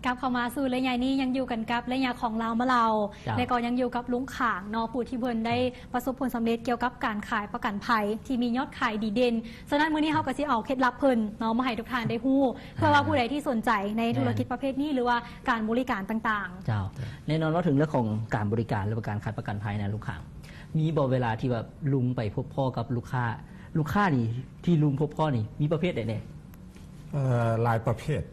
กลับเข้ามาสู่ระยะนี้ยังอยู่กันกับระยะของเรามาเราและก็ยังอยู่กับลุงขางนอปูที่เพิ่นได้ประสบผลสำเร็จเกี่ยวกับการขายประกันภัยที่มียอดขายดีเด่นฉะนั้นมื้อนี้เฮาก็สิเอาเคล็ดลับเพิ่นเนาะมาให้ทุกท่านได้ฮู้เพื่อว่าผู้ใดที่สนใจในธุรกิจประเภทนี้หรือว่าการบริการต่างๆเจ้าแน่นอนว่าถึงเรื่องของการบริการหรือการขายประกันภัยนะลุงขางมีบ่เวลาที่แบบลุงไปพบพ่อกับลูกค้านี่ที่ลุงพบพ่อนี่มีประเภทใดเนี่ยหลายประเภท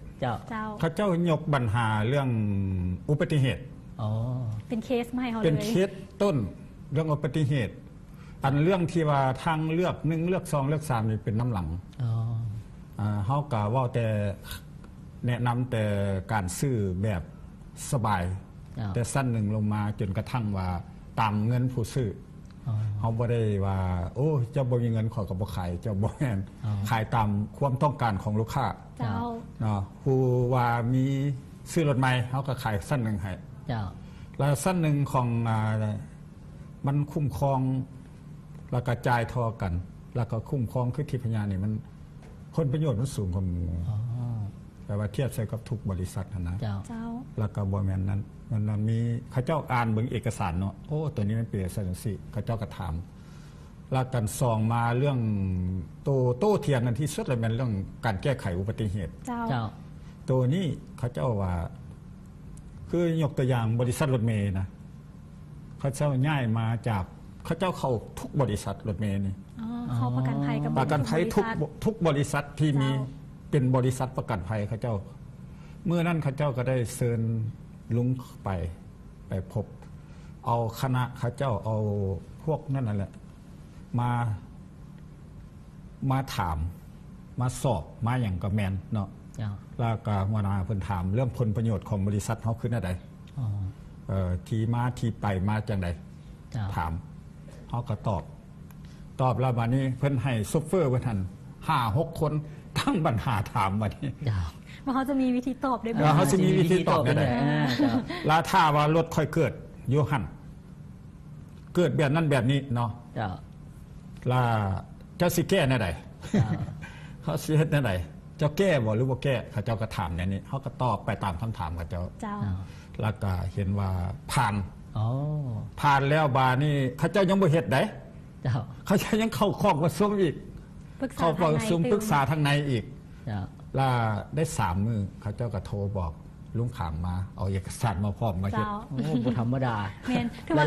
เขาเจ้ายกปัญหาเรื่องอุบัติเหตุเป็นเคสไม่เขาเลยเป็นเคสต้นเรื่องอุบัติเหตุอันเรื่องที่ว่าทางเลือก1เลือก2เลือก3นี่เป็นน้ำหลังเขากะว่าแต่แนะนำแต่การซื้อแบบสบายแต่สั้นหนึ่งลงมาจนกระทั่งว่าตามเงินผู้ซื้อเขาบ่ได้ว่าโอ้เจ้าบ่มีเงินขอกับบ่ขายเจ้าบ่แม่นขายตามความต้องการของลูกค้าเนาะผู้ว่ามีซื้อรถใหม่เขาก็ขายสั้นหนึ่งให้แล้วสั้นหนึ่งของมันคุ้มครองแล้วก็จ่ายทอกันแล้วก็คุ้มครองคือที่พญานี่มันผลประโยชน์มันสูงกว่าแต่ว่าเทียบใส่กับทุกบริษัทนะแล้วก็บริเวณนั้นมันมีข้าเจ้าอ่านเบิ่งเอกสารเนาะโอ้ตัวนี้มันเปลี่ยนสันสิข้าเจ้าก็ถามแล้วกันซองมาเรื่องโต้เถียงกันที่สุดเลยเป็นเรื่องการแก้ไขอุบัติเหตุตัวนี้ข้าเจ้าว่าคือยกตัวอย่างบริษัทรถเมย์นะข้าเจ้าง่ายมาจากข้าเจ้าเข้าทุกบริษัทรถเมย์นี่เขาประกันภัยกับประกันภัยทุกบริษัทที่มีเป็นบริษัทประกันภัยข้าเจ้าเมื่อนั้นข้าเจ้าก็ได้เชิญลุงไปพบเอาคณะข้าเจ้าเอาพวกนั่นแหละมาถามมาสอบมาอย่างกับแมนเนาะแล้วก็หัวหน้าเพิ่นถามเรื่องผลประโยชน์ของบริษัทเขาขึ้นอะไรที่มาที่ไปมาจังใดถามเขาก็ตอบแล้ววันนี้เพิ่นให้ซุปเปอร์เพิ่นทัน5-6 คนตั้งปัญหาถามวันนี้ว่าเขาจะมีวิธีตอบได้ไหมเขาจะมีวิธีตอบได้แล้วถ้าว่ารถค่อยเกิดโยหันเกิดแบบนั้นแบบนี้เนาะแล้วเจ้าสิแก้แน่ใดเขาสิเฮ็ดแน่ใดเจ้าแก้บ่หรือว่าแก้เขาเจ้าก็ถามอย่างนี้เขาก็ตอบไปตามคำถามเขาเจ้าแล้วก็เห็นว่าผ่านแล้วบานี่เขาเจ้ายังบ่เฮ็ดได้เขาเจ้ายังเข้าข้องประชุมอีกเข้าประชุมปรึกษาทางในอีกแล้วได้3 มื้อเขาเจ้าก็โทรบอกลุงขางมาเอาเอกสารมาพร้อมมาเฮ็ดโอ้บ่ธรรมดา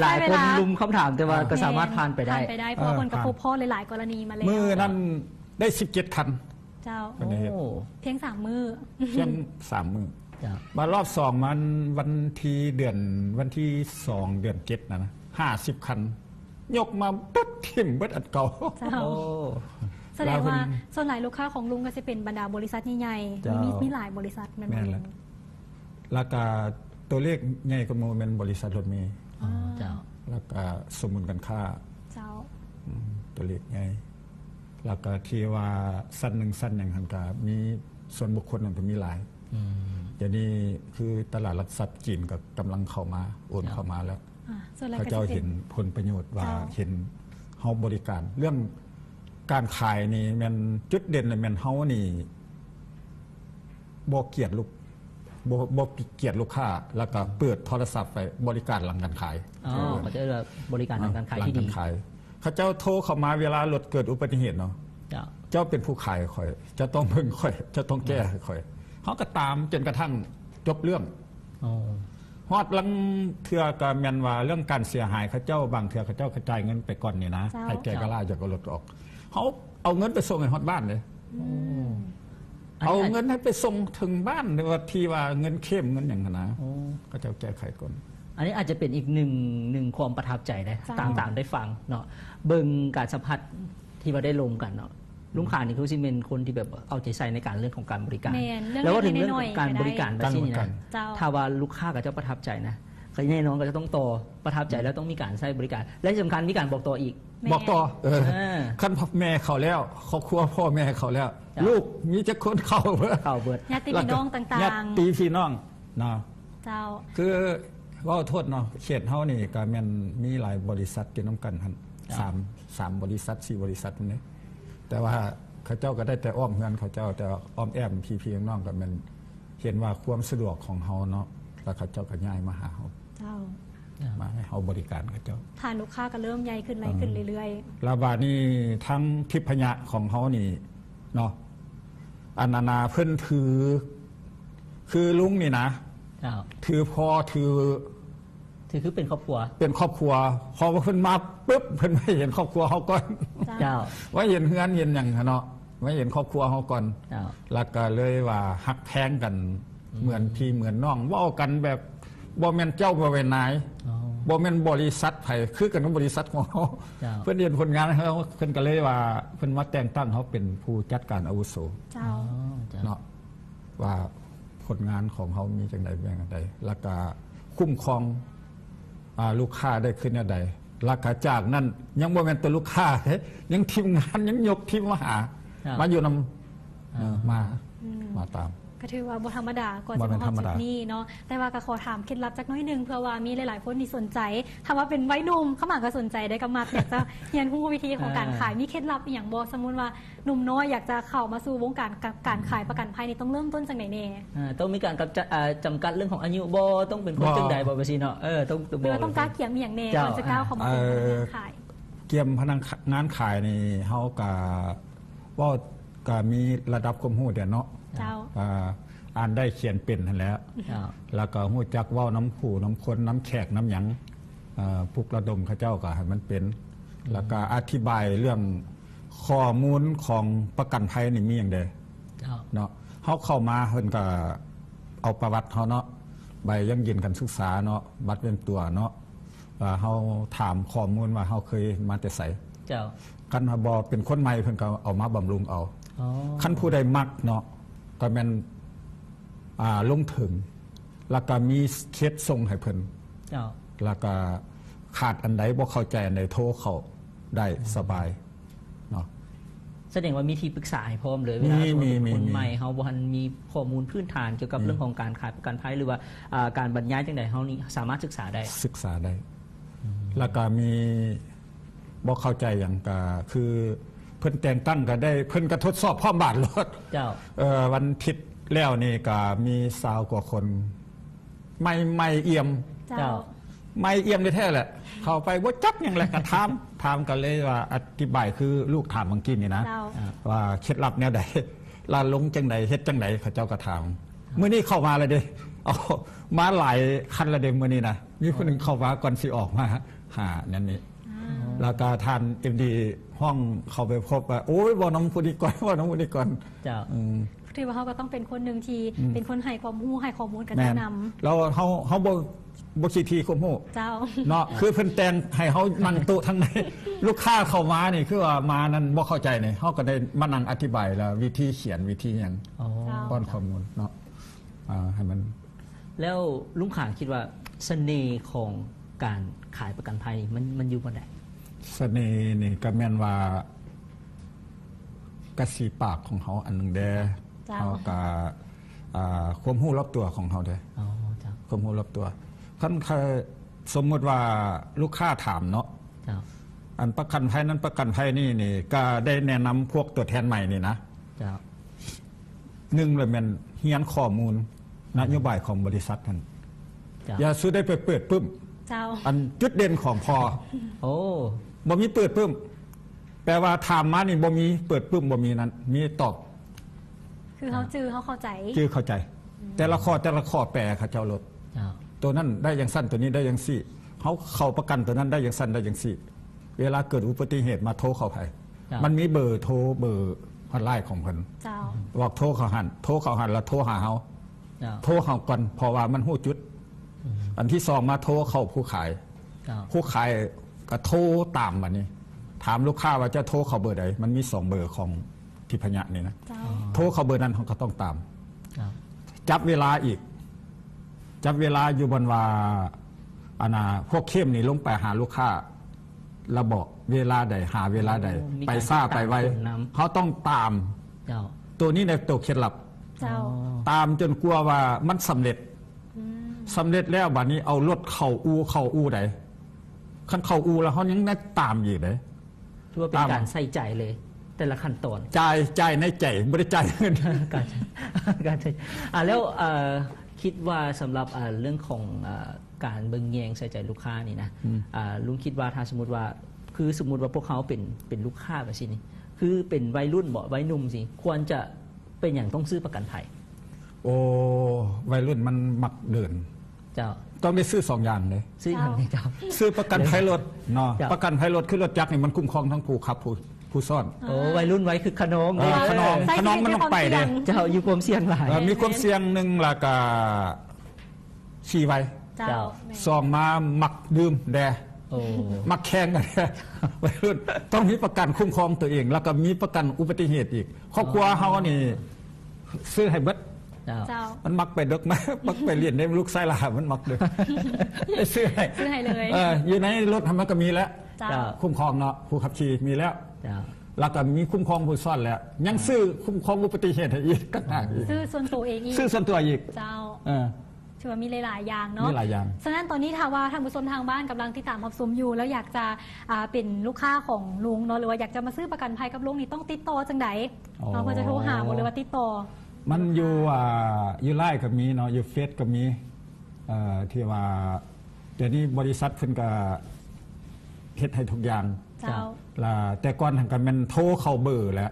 หลายคนลุมคำถามแต่ว่าก็สามารถผ่านไปได้เพราะคนกับพบพ่อหลายๆกรณีมาแล้วมื้อนั้นได้17 คันเจ้าเพียง3 มื้อเพียง3 มื้อมารอบ2มันวันที่2 เดือน7นะ50 คันยกมาปุ๊บทิ่มเบิดอันเก่าแสดงว่าส่วนหลายลูกค้าของลุงก็จะเป็นบรรดาบริษัทใหญ่ๆมีหลายบริษัทนั่นเองแล้วก็ตัวเลขใหญ่ก็เป็นบริษัทรถเมล์แล้วก็สมุนกันค่าตัวเลขใหญ่แล้วก็ที่ว่าสั้นหนึ่งสั้นอย่างทางการมีส่วนบุคคลมันก็มีหลายอย่างนี้คือตลาดหลักทรัพย์จีนก็กำลังเข้ามาโอนเข้ามาแล้วเขาเจ้าเห็นผลประโยชน์ว่าเห็นเฮาบริการเรื่องการขายนี่มันจุดเด่นเลยมันเฮานี่บ่เกียรติลูกค้าแล้วก็เปิดโทรศัพท์ไปบริการหลังการขายเขาจะบริการหลังการขายที่ดีเขาเจ้าโทรเข้ามาเวลารถเกิดอุบัติเหตุเนาะเจ้าเป็นผู้ขายข่อยจะต้องเบิ่งข่อยจะต้องแก้ข่อยเขาก็ตามจนกระทั่งจบเรื่องฮอดลังเทื่อก็แม่นว่าเรื่องการเสียหายเขาเจ้าบางเทื่อเขาเจ้ากระจายเงินไปก่อนนี่นะให้แกก็ล่าจากรถออกเขาเอาเงินไปส่งให้ฮอดบ้านเลยเอาเงินให้ไปส่งถึงบ้านว่าที่ว่าเงินเข้มเงินอย่างนั้นนะก็จะแก้ไขก่อนอันนี้อาจจะเป็นอีกหนึ่งความประทับใจนะต่างๆได้ฟังเนาะเบิ่งการสัมผัสที่ว่าได้ลงกันเนาะลุงขานนี่คือซิเมนคนที่แบบเอาใจใส่ในการเรื่องของการบริการแล้วก็ถึงเรื่องการบริการแบบนี้นะถ้าว่าลูกค้าก็จะประทับใจนะแน่นอนก็จะต้องต่อประทับใจแล้วต้องมีการใช้บริการและที่สำคัญมีการบอกต่ออีกบอกต่อขั้นพ่อแม่เขาแล้วเขาครัวพ่อแม่เขาแล้วลูกมีจะคนเข้าเบิดญาติพี่น้องต่างๆญาติพี่น้องเนาะคือว่าโทษเนาะเขตเฮานี่ก็แม่นมีหลายบริษัทกินน้ำกัน3บริษัท4 บริษัทนี้แต่ว่าเขาเจ้าก็ได้แต่อ้อมเฮือนเขาเจ้าแต่อ้อมแอมพี่น้องก็มัน เห็นว่าความสะดวกของเฮาเนาะแล้วเขาเจ้าก็ย้ายมาหาเฮา เจ้า มาให้เฮาบริการเขาเจ้า ฐานลูกค้าก็เริ่มใหญ่ขึ้นไรขึ้นเรื่อย แล้วบาดนี้ทั้งทิพยะของเฮานี่เนาะอันนาเพิ่นถือคือลุงนี่นะ เจ้า ถือพอถือ คือเป็นครอบครัว เป็นครอบครัวพอเพิ่นมาปุ๊บเพิ่นไม่เห็นครอบครัวเฮาก่อน ๆ เจ้า ว่าเห็นเฮือนเห็นหยังเนาะไม่เห็นครอบครัวเฮาก่อน เจ้า แล้วก็เลยว่าฮักแพงกันเหมือนพี่เหมือนน้องเว้ากันแบบบ่แม่นเจ้าบ่แม่นนาย อ๋อ บ่แม่นบริษัทไผคือกันกับบริษัทของเฮา เจ้า เพิ่นเรียนผลงานให้เฮาเพิ่นก็เลยว่าเพิ่นมาแต่งตั้งเฮาเป็นผู้จัดการอาวุโส เจ้า อ๋อเจ้า เนาะว่าผลงานของเฮามีจังได๋แบบใดแล้วก็คุ้มครองลูกค้าได้ขึ้นแนวใดแล้วก็จากนั้นยังบ่แม่นแต่ลูกค้าเด้ยังทีมงานยังยกทีมมาหา ครับ มาอยู่นำมาตาม ก็ถือว่าบ่ธรรมดาก่อน บ่ จะ เป็น มา ธรรม จุ ดา ดนี้เนาะแต่ว่าก็ขอถามเคล็ดลับจักน้อยหนึงเพื่อว่ามีหลายๆคนที่สนใจถ้าว่าเป็นวัยหนุ่มเข้ามาก็สนใจได้ก็มาอยากจะเรียนรู้วิธีของการขายมีเคล็ดลับอหย่างบ่สมมุติว่าหนุ่มน้อยอยากจะเข้ามาสู่วงการขายประกันภัยนี่ต้องเริ่มต้นจากไหนแน่ ต้องมีการจำกัดเรื่องของอายุบ่ต้องเป็นคนจังใดบ่ไปสิเนาะต้อง หรือว่าต้องกล้าเขียนอหย่างแน่ เจ้า ก่อนจะก้าวเข้ามาเป็นพนักงานขาย เกี่ยมพนักงานขายนี่เฮาก็ว่าก็มีระดับความรู้เดี๋ยวเนาะ เจ้า อ่านได้เขียนเป็นนั่นแหล้ว เจ้า แล้วก็ฮู้จักเว้าน้ำผู้น้ำคนน้ำแขกน้ำหยังปลุกระดมเขาเจ้าก็ให้มันเป็น แล้วก็อธิบายเรื่องข้อมูลของประกันภัยนี่มีอย่างใด เจ้า เนาะเฮาเข้ามาเพิ่นก็เอาประวัติเฮาเนาะใบยังยืนการศึกษาเนาะบัตรเป็นตัวเนาะเฮาถามข้อมูลว่าเฮาเคยมาแต่ไส เจ้า คันว่าบ่เป็นคนใหม่เพิ่นก็เอามาบำรุงเอา อ๋อ คันผู้ใดมักเนาะก็แม่นลงถึง แล้วก็มีเคสส่งให้เพิ่น เจ้า แล้วก็ขาดอันใดบ่เข้าใจอันใดโทรเข้าได้สบายเนาะ แสดงว่ามีที่ปรึกษาให้พร้อมเลยเวลา มี คนใหม่เฮาบ่ทันมีข้อมูลพื้นฐานเกี่ยวกับเรื่องของการขายประกันภัยหรือว่าการบรรยายจังใดเฮานี่สามารถศึกษาได้ ศึกษาได้ แล้วก็มีบ่เข้าใจอย่างก็คือเพิ่นแต่งตั้งก็ได้เพิ่นก็ทดสอบพร้อมบาทรถ เจ้า วันอาทิตย์แล้วนี่ก็มี20กว่าคนไม่เอี่ยม เจ้า ไม่เอี่ยมได้แท้แหละ เข้าไปบ่จักหยังแหละก็ถามกันเลยว่าอธิบายคือลูกถามเมื่อกี้นี่นะ เจ้า ว่าเคล็ดลับแนวใดลาลงจังใดเฮ็ดจังใดเขาเจ้าก็ถามมื้อนี้เข้ามาเลยเด้เอามาหลายคันละเด้มื้อนี้นะมีคนหนึงเข้ามาก่อนสิออกมาหานั่นนี่แล้วก็ท่าน MD ห้องเข้าไปพบว่าโอ้ยบ่น้องผู้นี้ก่อนบ่น้องผู้นี้ก่อน เจ้า ถือว่าเขาก็ต้องเป็นคนหนึ่งที่เป็นคนให้ความรู้ให้ข้อมูลกัน แม่น แนะน แล้วเฮาบ่ขี้ทีความรู้ ำเจ้า เนาะคือเพิ่นแต่งให้เฮานั่งโต๊ะทั้งใน ลูกค้าเข้ามานี่คือว่ามานั้นบ่เข้าใจนี่เฮาก็ได้มานั่งอธิบายแล้ววิธีเขียนวิธีหยัง อ๋อ เจ้า ป้อนข้อมูลเนาะให้มัน แล้วลุงขางคิดว่าเสน่ห์ของการขายประกันภัยมันอยู่บนไหน เสน่ห์นี่ก็แม่นว่ากระสีปากของเฮาอันหนึงเด้ เจ้า เฮาก็ความรู้รอบตัวของเฮาเด้ อ๋อเจ้า ความรู้รอบตัวคันสมมุติว่าลูกค้าถามเนาะ เจ้า อันประกันภัยนั้นประกันภัยนี่ก็ได้แนะนำพวกตัวแทนใหม่นี่นะ เจ้า หนึ่งเลยแมันเฮียนข้อมูลนโยบายของบริษัทท่าน เจ้า อย่าซื้อได้ไปเปิดปึ้ม เจ้า อันจุดเด่นของพอ โอ้ บ่มีเปิดปึ้มแปลว่าถามมานี่บ่มีเปิดปึ้มบ่มีนั้น มีตอบ คือเขาจือเขาเข้าใจ ชื่อเข้าใจ แต่ละข้อแปลเขาเจ้าลด เจ้า ตัวนั้นได้อย่างสั้นตัวนี้ได้อย่างสี่เขาเข้าประกันตัวนั้นได้อย่างสั้นได้อย่างสี่ เวลาเกิดอุบัติเหตุมาโทรเข้าไปมันมีเบอร์โทรเบอร์ฮอตไลน์ของเพิ่น เจ้า บอกโทรเข้าหันแล้วโทรหาเฮา เจ้า โทรเขาก่อนเพราะว่ามันหู้จุด อันที่สองมาโทรเข้าผู้ขาย เจ้า ผู้ขายก็โทรตามมานี่ถามลูกค้าว่าจะโทรเข้าเบอร์ใดมันมี2เบอร์ของทิพยะนี่นะ เจ้า โทรเข้าเบอร์นั้นเขาก็ต้องตาม เจ้า จับเวลาอีก จับเวลาอยู่บนว่าพวกเข้มนี่ลงไปหาลูกค้าแล้วบอกเวลาใดหาเวลาใดไปซ่าไปไวเขาต้องตาม เจ้า ตัวนี้ในตัวเคล็ดลับ เจ้า ตามจนกลัวว่ามันสำเร็จสำเร็จแล้วบัดนี้เอารถเข่าอูใดคันเข่าอูแล้วเขายังได้ตามอยู่เลย ถือว่าเป็นการใส่ใจเลย แต่ละขั้นตอน จ่ายในใจไม่ได้จ่ายเงิน การใช้แล้วคิดว่าสำหรับเรื่องของการเบิ่งแยงใส่ใจลูกค้านี่นะลุงคิดว่าถ้าสมมติว่าพวกเขาเป็นลูกค้าแบบนี้คือเป็นวัยรุ่นบ่วัยหนุ่มสิควรจะเป็นอย่างต้องซื้อประกันภัยโอ้วัยรุ่นมันมักเดินเจ้าต้องได้ซื้อ2อย่างเลยซื้ออย่างนี้เจ้าซื้อประกันภัยรถเนาะประกันภัยรถคือรถจักรนี่มันคุ้มครองทั้งผู้ขับผู้ซ่อนโอ้วัยรุ่นไว้คือขนมขนมมันต้องไปเลยเจ้าอยู่ความเสี่ยงหลายมีความเสี่ยงหนึ่งละก็ชีไว้ซองมามักดื่มแดมักแข่งกันวัยรุ่นต้องมีประกันคุ้มครองตัวเองแล้วก็มีประกันอุบัติเหตุอีกครอบครัวเฮานี่ซื้อให้เบิดมันมักไปดึกไหมมักไปเรียนได้ลูกไส้ลามันมักดึกซื้อให้เลยอยู่ในรถมันก็มีแล้วคุ้มครองเนาะผู้ขับขี่มีแล้วแล้วก็มีคุ้มครองผู้ซ่อนแล้วยังซื้อคุ้มครองอุบัติเหตุอีกก็ได้ซื้อส่วนตัวเองอีกซื้อส่วนตัวอีกเจ้าถือว่ามีหลายๆอย่างเนาะมีหลายอย่างฉะนั้นตอนนี้ถ้าว่าท่านผู้ชมทางบ้านกำลังติดตามรับชมอยู่แล้วอยากจะเป็นลูกค้าของลุงเนาะหรือว่าอยากจะมาซื้อประกันภัยกับลุงนี่ต้องติดต่อจังไหนเราควรจะโทรหาหรือว่าติดต่อมันอยู่ไล่กับมีเนาะอยู่เฟซกับมีที่ว่าเดี๋ยวนี้บริษัทเพิ่นก็เฮ็ดให้ทุกอย่างแต่ก่อนทางกันมันโทรเข้าเบอร์แล้ว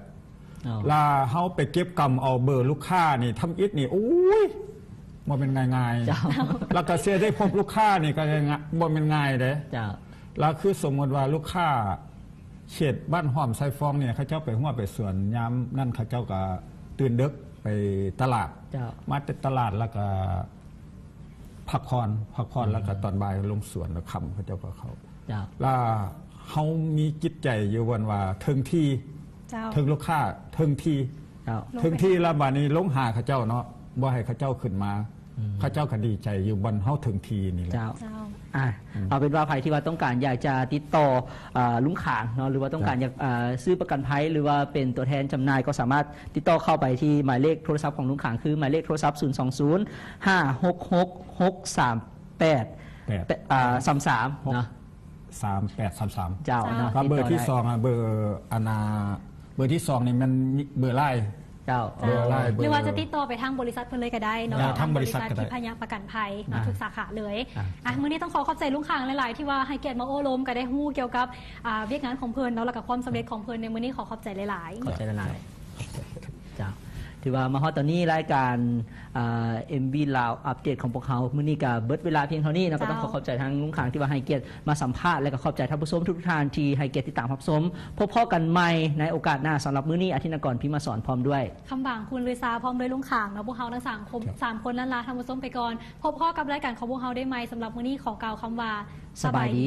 ลาเฮาไปเก็บกรรมเอาเบอร์ลูกค้านี่ทำอิฐนี่โอ้ยบ่เป็นง่ายๆแล้วก็เสียได้พบลูกค้านี่ก็บ่เป็นง่ายเด้แล้วคือสมมติว่าลูกค้าเขตบ้านหอมไซฟองเนี่ยเขาเจ้าไปหัวไปสวนยามนั่นเขาเจ้าก็ตื่นดึกไปตลาดมาจากตลาดแล้วก็พักผ่อนแล้วก็ตอนบ่ายลงสวนแล้วค่ำเขาเจ้าก็เขาแล้วเขามีจิตใจอยู่วันว่าถึงที่ถึงลูกค้าถึงที่แล้วบานี้ลงหาเขาเจ้าเนาะบ่ให้เขาเจ้าขึ้นมาเขาเจ้าก็ดีใจอยู่บนเฮาถึงทีนี่แหละเอาเป็นว่าใครที่ว่าต้องการอยากจะติดต่อลุงขางเนาะหรือว่าต้องการอยากซื้อประกันภัยหรือว่าเป็นตัวแทนจำหน่ายก็สามารถติดต่อเข้าไปที่หมายเลขโทรศัพท์ของลุงขางคือหมายเลขโทรศัพท์020-566-6333เนาะ3833เจ้าครับเบอร์ที่2เบอร์เบอร์ที่2นี่มันเบอร์ไล่หรือว่าจะติดต่อไปทางบริษัทเพื่อนเลยก็ได้เนาะทางบริษัทที่พยาประกันภัยทุกสาขาเลยมื้อนี้ต้องขอบใจลุงขางหลายๆที่ว่าให้เกียรติมาโอ้ล้มก็ได้ฮู้เกี่ยวกับเวียกงานของเพื่อนแล้วก็ความสำเร็จของเพื่อนในมื้อนี้ขอบใจหลายๆขอบใจหลายๆจ้าถือว่ามาฮอตตอนนี้รายการMV ลาวอัปเดตของพวกเขามื้อนี้ก็เบิดเวลาเพียงเท่านี้นะก็ต้องขอบใจทางลุงขางที่ว่าให้เกียรติมาสัมภาษณ์และก็ขอบใจท่านผู้ชมทุกท่านที่ให้เกียรติติดตามรับชมพบกันใหม่ในโอกาสหน้าสำหรับมื้อนี้อาทิตย์กรพิมพ์มาสอนพร้อมด้วยคำบางคุณลือซาพร้อมด้วยลุงขางเนาะพวกเขาทั้ง3คนนั้นลาท่านผู้ชมไปก่อนพบกับรายการของพวกเขาได้ใหม่สำหรับมื้อนี้ขอกล่าวคำว่าสบายดี